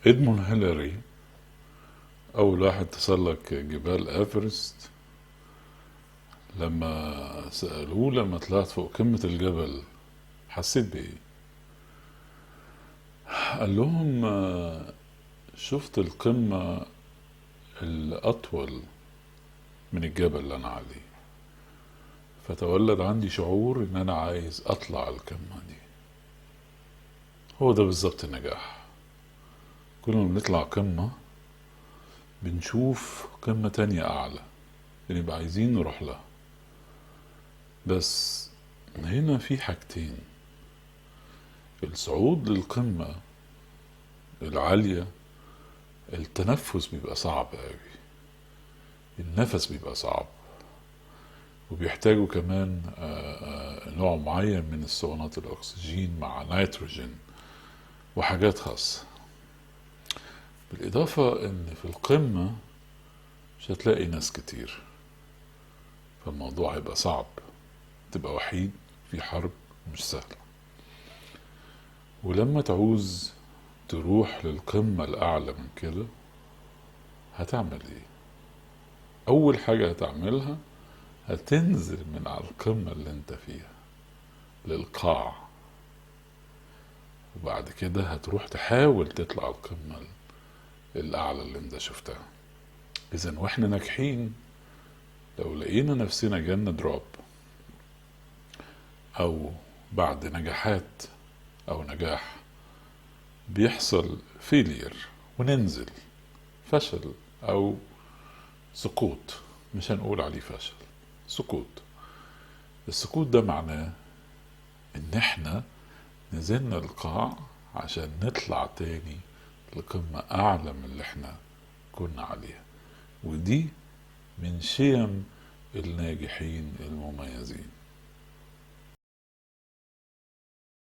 إدمون هيلاري أول واحد تسلق جبال إيفرست، لما سألوه لما طلعت فوق قمة الجبل حسيت بإيه؟ قال لهم شفت القمة الأطول من الجبل اللي أنا عليه، فتولد عندي شعور إن أنا عايز أطلع القمة دي. هو ده بالظبط النجاح. كل ما بنطلع قمة بنشوف قمة تانية أعلى، بنبقى عايزين نروح لها. بس هنا في حاجتين: الصعود للقمة العالية التنفس بيبقى صعب أوي، النفس بيبقى صعب، وبيحتاجوا كمان نوع معين من اسطوانات الأكسجين مع نيتروجين وحاجات خاصة. بالإضافة إن في القمة مش هتلاقي ناس كتير، فالموضوع هيبقى صعب، تبقى وحيد في حرب، مش سهلة. ولما تعوز تروح للقمة الأعلى من كده هتعمل إيه؟ أول حاجة هتعملها هتنزل من على القمة اللي انت فيها للقاع، وبعد كده هتروح تحاول تطلع القمة الأعلى اللي انت شفتها. إذن واحنا ناجحين، لو لقينا نفسنا جالنا دروب أو بعد نجاحات أو نجاح بيحصل فيلير وننزل، فشل أو سقوط، مش هنقول عليه فشل، سقوط. السقوط ده معناه ان احنا نزلنا القاع عشان نطلع تاني لقمة اعلى من اللي احنا كنا عليها. ودي من شيم الناجحين المميزين.